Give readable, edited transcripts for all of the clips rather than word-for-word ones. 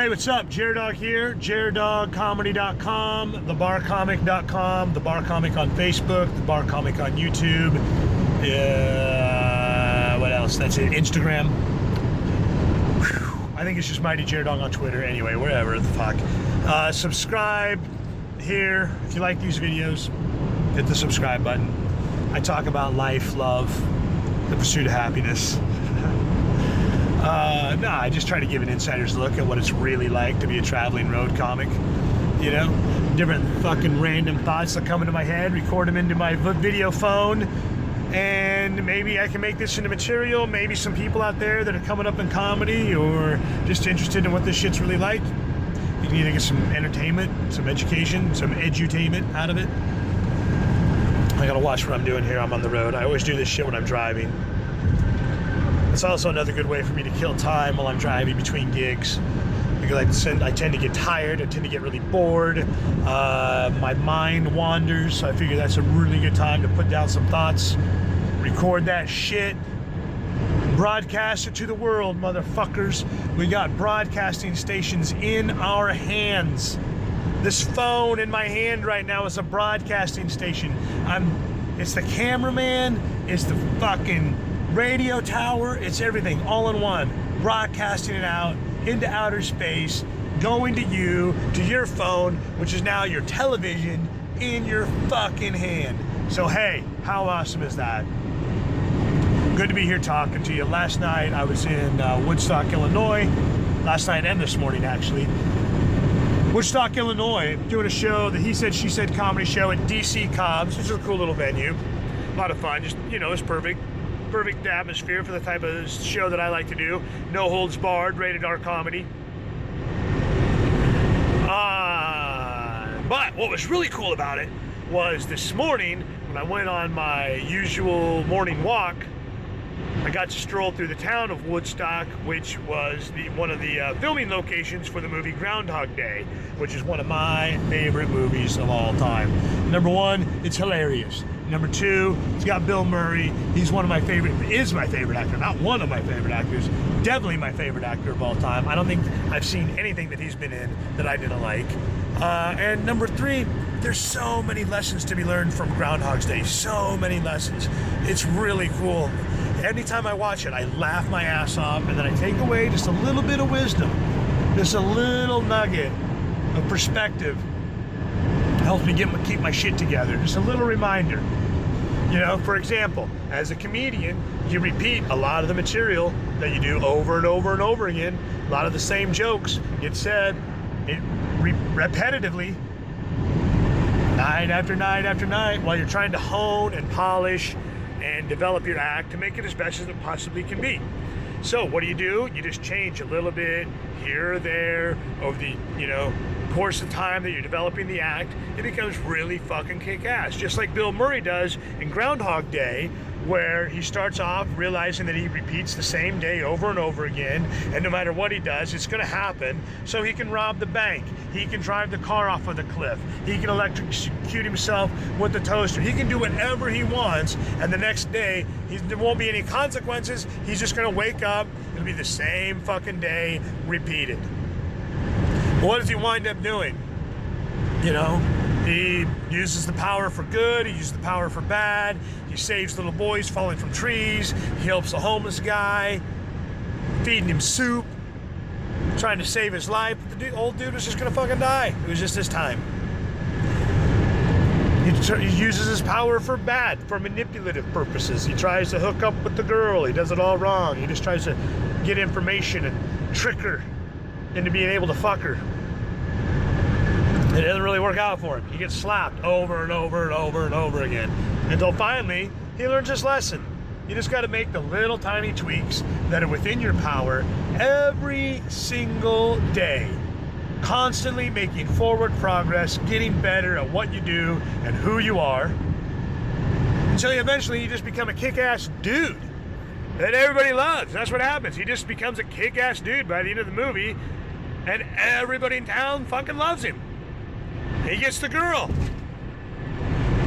Hey, what's up? Jer-dog here, jer-dogcomedy.com, thebarcomic.com, the Bar Comic on Facebook, the Bar Comic on YouTube. What else? That's it. Instagram. Whew. I think it's just Mighty Jer-dog on Twitter. Anyway, wherever the fuck. Subscribe here if you like these videos. Hit the subscribe button. I talk about life, love, the pursuit of happiness. I just try to give an insider's look at what it's really like to be a traveling road comic. You know, different fucking random thoughts that come into my head, record them into my video phone, and maybe I can make this into material. Maybe some people out there that are coming up in comedy or just interested in what this shit's really like, you can either get some entertainment, some education, some edutainment out of it. I gotta watch what I'm doing here. I'm on the road. I always do this shit when I'm driving. It's also another good way for me to kill time while I'm driving between gigs, because I tend to get tired, I tend to get really bored, my mind wanders, so I figure that's a really good time to put down some thoughts, record that shit, broadcast it to the world, motherfuckers. We got broadcasting stations in our hands. This phone in my hand right now is a broadcasting station. It's the cameraman, it's the fucking radio tower, it's everything all in one, broadcasting it out into outer space, going to you, to your phone, which is now your television in your fucking hand. So hey, how awesome is that? Good to be here talking to you. Last night I was in Woodstock, Illinois. Last night and this morning, actually. Woodstock, Illinois, doing a show, the He Said, She Said comedy show at DC Cobb's, which is a cool little venue. A lot of fun, just, you know, it's perfect atmosphere for the type of show that I like to do. No holds barred, rated R comedy. But what was really cool about it was this morning when I went on my usual morning walk, I got to stroll through the town of Woodstock, which was one of the filming locations for the movie Groundhog Day, which is one of my favorite movies of all time. Number one, it's hilarious. Number two, it's got Bill Murray. Is my favorite actor, not one of my favorite actors, definitely my favorite actor of all time. I don't think I've seen anything that he's been in that I didn't like. And number three, there's so many lessons to be learned from Groundhog's Day, so many lessons. It's really cool. Anytime I watch it, I laugh my ass off, and then I take away just a little bit of wisdom, just a little nugget of perspective. Helps me keep my shit together. Just a little reminder. You know, for example, as a comedian, you repeat a lot of the material that you do over and over and over again. A lot of the same jokes get said repetitively, night after night after night, while you're trying to hone and polish and develop your act to make it as best as it possibly can be. So what do? You just change a little bit here or there over the, course of time that you're developing the act. It becomes really fucking kick-ass, just like Bill Murray does in Groundhog Day, where he starts off realizing that he repeats the same day over and over again, and no matter what he does, it's going to happen. So he can rob the bank, he can drive the car off of the cliff, he can electrocute himself with the toaster, he can do whatever he wants, and the next day there won't be any consequences. He's just going to wake up, it'll be the same fucking day repeated. What does he wind up doing? He uses the power for good, he uses the power for bad, he saves little boys falling from trees, he helps a homeless guy, feeding him soup, trying to save his life. The old dude was just gonna fucking die. It was just his time. He uses his power for bad, for manipulative purposes. He tries to hook up with the girl, he does it all wrong. He just tries to get information and trick her into being able to fuck her. It doesn't really work out for him. He gets slapped over and over and over and over again until finally he learns his lesson. You just got to make the little tiny tweaks that are within your power every single day, constantly making forward progress, getting better at what you do and who you are, until eventually you just become a kick-ass dude that everybody loves. That's what happens. He just becomes a kick-ass dude by the end of the movie, and everybody in town fucking loves him. He gets the girl.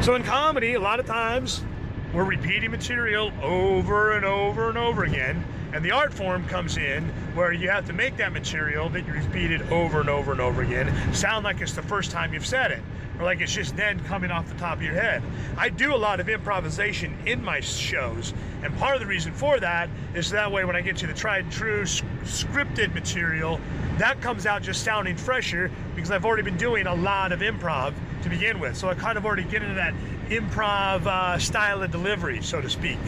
So in comedy, a lot of times, we're repeating material over and over and over again. And the art form comes in where you have to make that material that you repeated over and over and over again sound like it's the first time you've said it, or like it's just then coming off the top of your head. I do a lot of improvisation in my shows, and part of the reason for that is that way when I get to the tried and true scripted material, that comes out just sounding fresher because I've already been doing a lot of improv to begin with. So I kind of already get into that improv style of delivery, so to speak.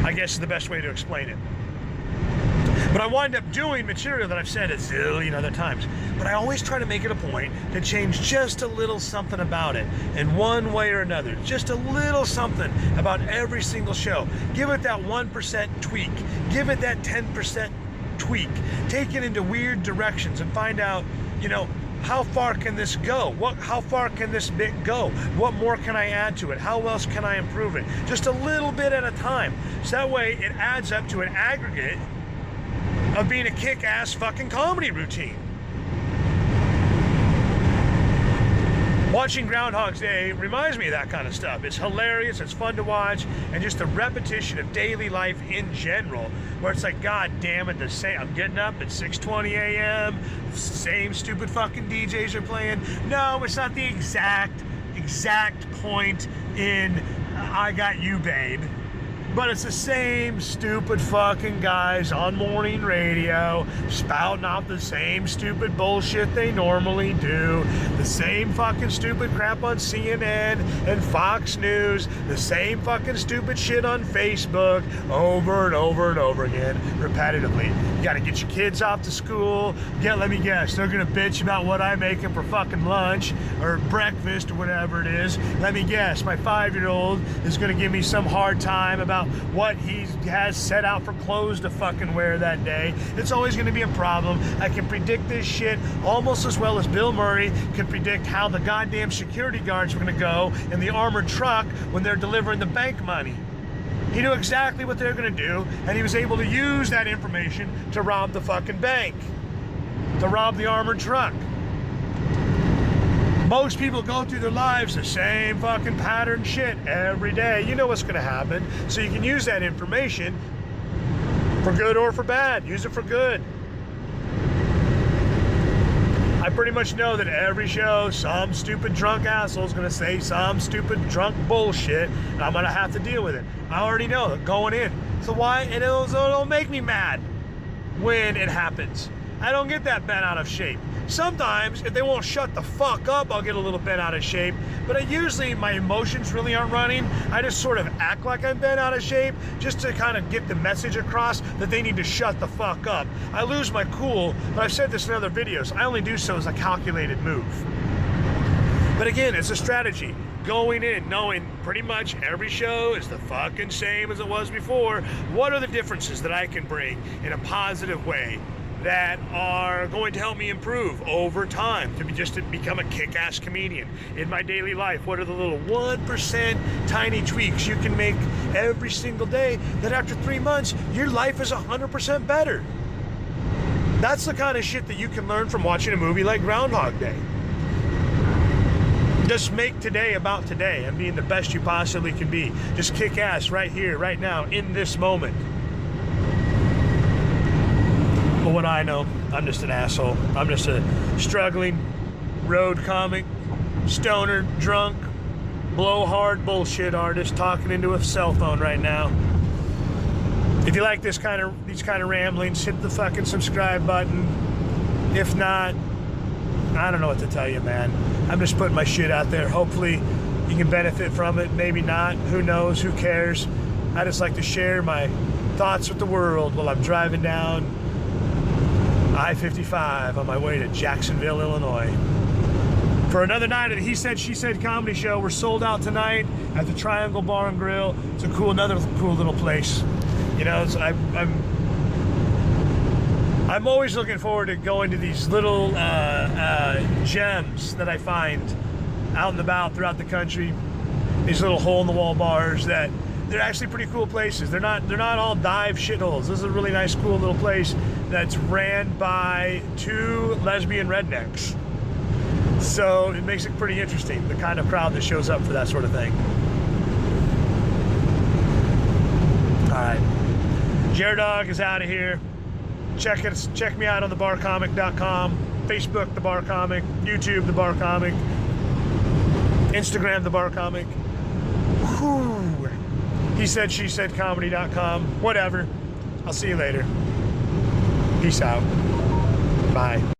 I guess is the best way to explain it. But I wind up doing material that I've said a zillion other times. But I always try to make it a point to change just a little something about it in one way or another. Just a little something about every single show. Give it that 1% tweak. Give it that 10% tweak. Take it into weird directions and find out, you know, how far can this go? How far can this bit go? What more can I add to it? How else can I improve it? Just a little bit at a time. So that way it adds up to an aggregate of being a kick-ass fucking comedy routine. Watching Groundhog Day reminds me of that kind of stuff. It's hilarious, it's fun to watch, and just the repetition of daily life in general, where it's like, God damn it, the same. I'm getting up at 6:20 a.m., same stupid fucking DJs are playing. No, it's not the exact point in I Got You, Babe. But it's the same stupid fucking guys on morning radio spouting out the same stupid bullshit they normally do. The same fucking stupid crap on CNN and Fox News. The same fucking stupid shit on Facebook over and over and over again, repetitively. You gotta get your kids off to school. Let me guess, they're gonna bitch about what I make them for fucking lunch or breakfast or whatever it is. Let me guess, my 5-year-old is gonna give me some hard time about what he has set out for clothes to fucking wear that day. It's always going to be a problem. I can predict this shit almost as well as Bill Murray can predict how the goddamn security guards are going to go in the armored truck when they're delivering the bank money. He knew exactly what they're going to do, and he was able to use that information to rob the fucking bank, to rob the armored truck. Most people go through their lives the same fucking pattern shit every day. You know what's going to happen. So you can use that information for good or for bad. Use it for good. I pretty much know that every show, some stupid drunk asshole is going to say some stupid drunk bullshit, and I'm going to have to deal with it. I already know it going in. So why? And it'll make me mad when it happens. I don't get that bent out of shape. Sometimes, if they won't shut the fuck up, I'll get a little bent out of shape. But usually my emotions really aren't running. I just sort of act like I'm bent out of shape just to kind of get the message across that they need to shut the fuck up. I lose my cool, but I've said this in other videos. I only do so as a calculated move. But again, it's a strategy. Going in, knowing pretty much every show is the fucking same as it was before. What are the differences that I can bring in a positive way that are going to help me improve over time to become a kick-ass comedian in my daily life? What are the little 1% tiny tweaks you can make every single day that after 3 months your life is 100% better? That's the kind of shit that you can learn from watching a movie like Groundhog Day. Just make today about today and being the best you possibly can be. Just kick ass right here, right now, in this moment. But what I know, I'm just an asshole. I'm just a struggling road comic, stoner, drunk, blowhard bullshit artist talking into a cell phone right now. If you like these kind of ramblings, hit the fucking subscribe button. If not, I don't know what to tell you, man. I'm just putting my shit out there. Hopefully you can benefit from it. Maybe not. Who knows? Who cares? I just like to share my thoughts with the world while I'm driving down I-55 on my way to Jacksonville, Illinois. For another night of the He Said, She Said comedy show. We're sold out tonight at the Triangle Bar and Grill. It's another cool little place. You know, I'm always looking forward to going to these little gems that I find out and about throughout the country. These little hole-in-the-wall bars that they're actually pretty cool places. They're not all dive shitholes. This is a really nice, cool little place that's ran by 2 lesbian rednecks. So it makes it pretty interesting, the kind of crowd that shows up for that sort of thing. Jer-dog is out of here. Check me out on thebarcomic.com, Facebook The Bar Comic, YouTube The Bar Comic, Instagram The Bar Comic. Whew. He said, she said comedy.com. Whatever. I'll see you later. Peace out. Bye.